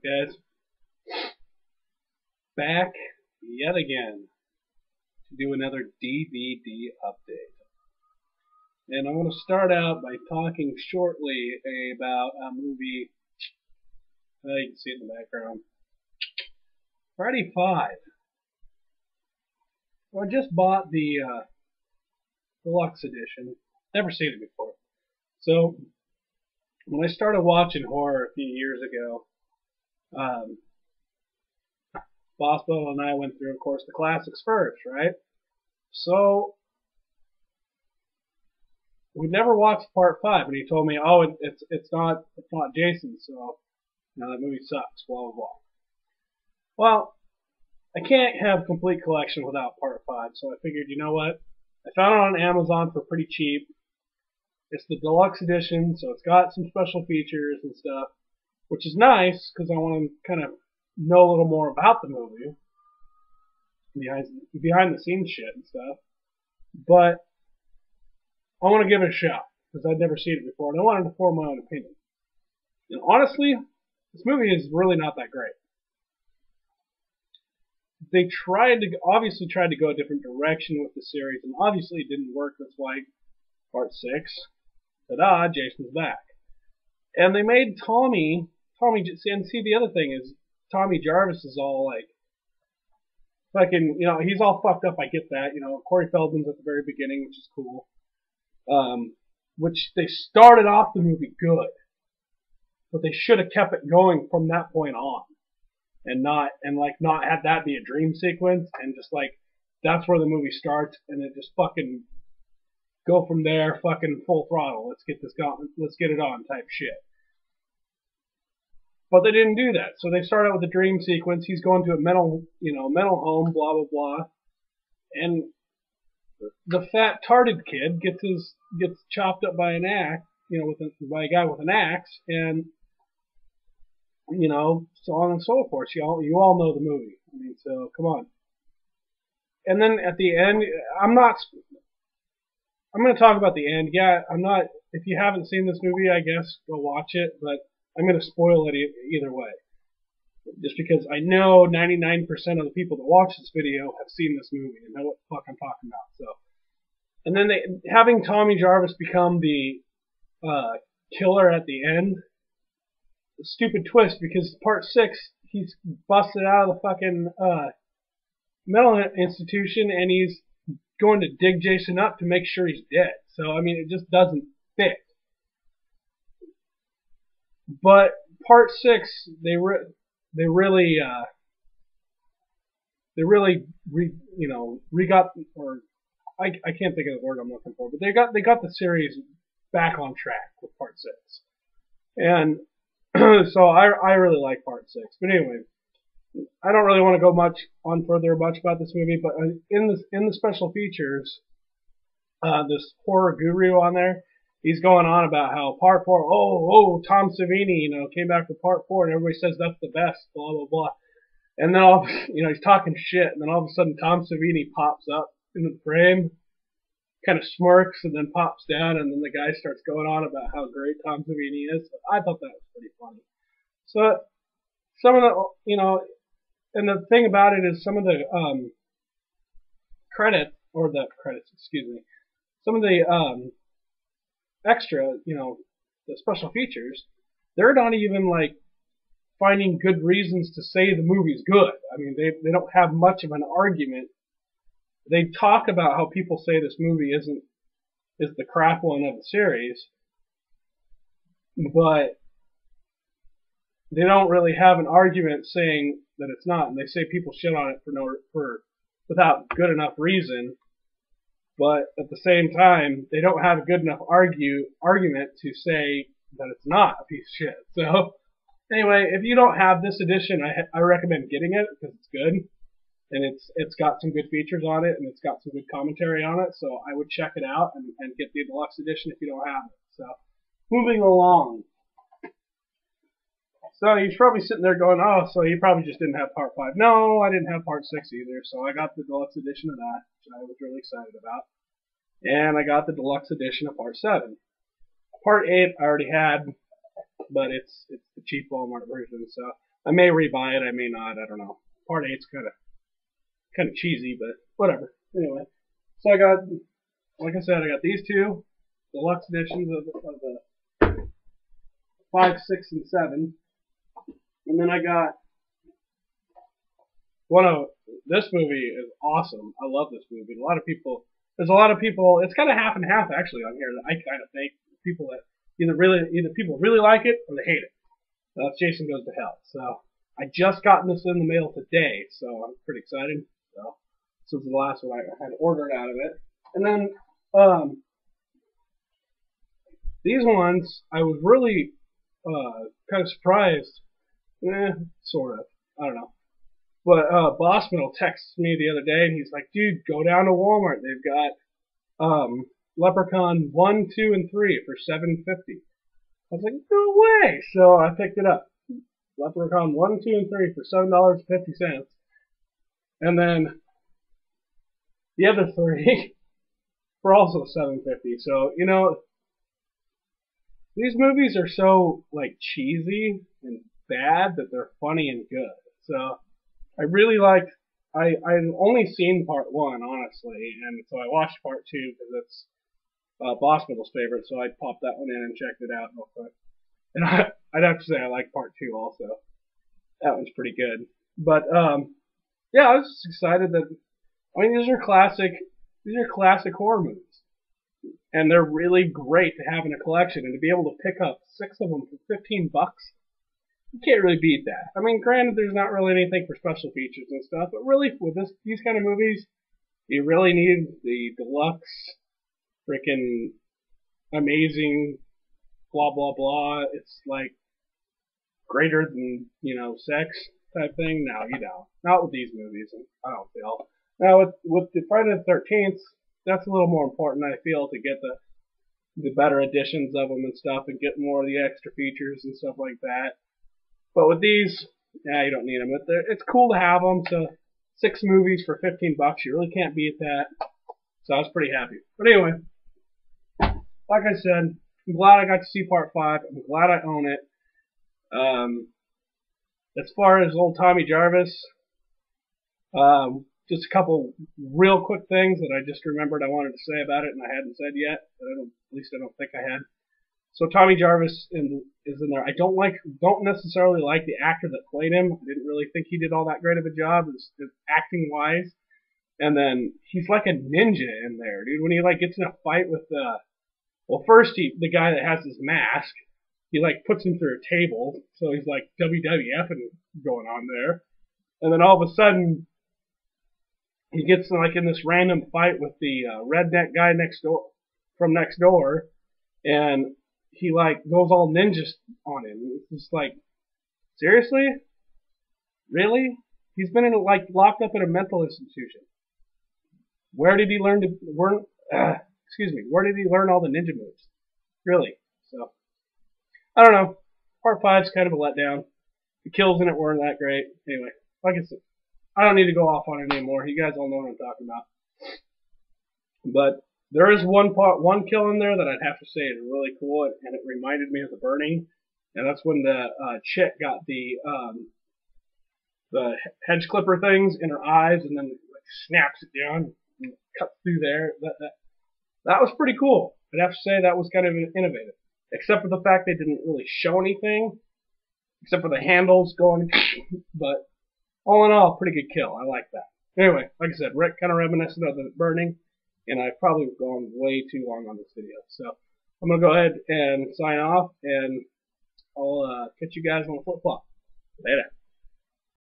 guys? Back yet again to do another DVD update. And I want to start out by talking shortly about a movie. You can see it in the background. Friday 5. Well, I just bought the deluxe edition. Never seen it before. So, when I started watching horror a few years ago, Boswell and I went through, of course, the classics first, right? So, we never watched part 5, and he told me, "Oh, it's not Jason, so that movie sucks." Blah blah blah. Well, I can't have complete collection without part 5, so I figured, you know what? I found it on Amazon for pretty cheap. It's the deluxe edition, so it's got some special features and stuff, which is nice because I want to kind of know a little more about the movie, behind the scenes shit and stuff. But I want to give it a shot because I'd never seen it before, and I wanted to form my own opinion. And honestly, this movie is really not that great. They obviously tried to go a different direction with the series, and obviously it didn't work. That's why part 6, ta-da, Jason's back. And they made Tommy, and see, the other thing is, Tommy Jarvis is all like, fucking, he's all fucked up, I get that, Corey Feldman's at the very beginning, which is cool. Which they started off the movie good, but they should have kept it going from that point on. And not had that be a dream sequence, and just like that's where the movie starts, and it just fucking go from there, fucking full throttle. Let's get it on type shit. But they didn't do that, so they start out with a dream sequence. He's going to a mental home, blah blah blah, and the fat tarded kid gets chopped up by an axe, by a guy with an axe, and so on and so forth. You all know the movie. I mean, so come on. And then at the end, I'm going to talk about the end. Yeah, I'm not. If you haven't seen this movie, I guess go watch it. But I'm going to spoil it either way, just because I know 99% of the people that watch this video have seen this movie and know what the fuck I'm talking about. So, and then having Tommy Jarvis become the killer at the end. Stupid twist, because part 6 he's busted out of the fucking mental institution and he's going to dig Jason up to make sure he's dead. So I mean, it just doesn't fit. But part 6 they really re-got, or I can't think of the word I'm looking for, but they got the series back on track with part 6. And so I really like part 6. But anyway, I don't really want to go much about this movie, but in the special features, this horror guru on there, he's going on about how part 4, Tom Savini, came back for part 4, and everybody says that's the best, blah blah blah. And then he's talking shit, and then all of a sudden Tom Savini pops up into the frame, kind of smirks, and then pops down, and then the guy starts going on about how great Tom Savini is. So I thought that was pretty funny. So some of the, and the thing about it is some of the some of the extra, the special features, they're not even like finding good reasons to say the movie's good. I mean, they don't have much of an argument. They talk about how people say this movie is the crap one of the series, but they don't really have an argument saying that it's not. And they say people shit on it without good enough reason, but at the same time they don't have a good enough argument to say that it's not a piece of shit. So anyway, if you don't have this edition, I recommend getting it because it's good. And it's got some good features on it, and it's got some good commentary on it, so I would check it out and get the deluxe edition if you don't have it. So, moving along. So, you're probably sitting there going, oh, so you probably just didn't have part 5. No, I didn't have part 6 either, so I got the deluxe edition of that, which I was really excited about. And I got the deluxe edition of part 7. Part 8 I already had, but it's the cheap Walmart version, so I may rebuy it, I may not, I don't know. Part 8's kind of cheesy, but whatever. Anyway, so I got, like I said, I got these two deluxe editions of the 5, 6, and 7, and then I got one of this movie is awesome. I love this movie. There's a lot of people. It's kind of half and half actually on here. That I kind of think people that either people really like it or they hate it. That's Jason Goes to Hell. So I just gotten this in the mail today, so I'm pretty excited. So this was the last one I had ordered out of it. And then these ones I was really kind of surprised. Sort of. I don't know. But Boss Middle texted me the other day, and he's like, "Dude, go down to Walmart. They've got Leprechaun 1, 2, and 3 for $7.50." I was like, "No way!" So I picked it up. Leprechaun 1, 2, and 3 for $7.50, and then the other 3 for also $7.50. So these movies are so like cheesy and bad that they're funny and good. So I really liked. I've only seen part 1, honestly, and so I watched part 2 because it's Boss Middle's favorite. So I popped that one in and checked it out real quick. And I'd have to say I like part 2 also. That one's pretty good. But yeah, I was just excited that. I mean, these are classic horror movies, and they're really great to have in a collection. And to be able to pick up 6 of them for $15. You can't really beat that. I mean, granted, there's not really anything for special features and stuff, but really, with these kind of movies, you really need the deluxe, freaking amazing, blah blah blah. It's like greater than sex type thing. No, you don't. Not with these movies. I don't feel. Now with the Friday the 13th, that's a little more important. I feel to get the better editions of them and stuff, and get more of the extra features and stuff like that. But with these, yeah, you don't need them. But it's cool to have them. So 6 movies for $15, you really can't beat that. So I was pretty happy. But anyway, like I said, I'm glad I got to see part 5. I'm glad I own it. As far as old Tommy Jarvis, just a couple real quick things that I just remembered I wanted to say about it, and I hadn't said yet. But at least I don't think I had. So Tommy Jarvis is in there. I don't necessarily like the actor that played him. I didn't really think he did all that great of a job as acting wise. And then he's like a ninja in there, dude. When he like gets in a fight with first the guy that has his mask, he like puts him through a table, so he's like WWFing going on there. And then all of a sudden he gets like in this random fight with the redneck guy next door, and he like goes all ninja on him. It's just like, seriously? Really? He's been locked up in a mental institution. Where did he learn Where did he learn all the ninja moves? Really? So I don't know. Part 5's kind of a letdown. The kills in it weren't that great. Anyway, like I said, I don't need to go off on it anymore. You guys all know what I'm talking about. But there is one kill in there that I'd have to say is really cool, and it reminded me of The Burning, and that's when the chick got the hedge clipper things in her eyes, and then like snaps it down and cuts through there. That was pretty cool. I'd have to say that was kind of innovative, except for the fact they didn't really show anything, except for the handles going. But all in all, pretty good kill. I like that. Anyway, like I said, kind of reminiscent of The Burning. And I've probably gone way too long on this video. So I'm going to go ahead and sign off, and I'll catch you guys on the flip-flop. Later.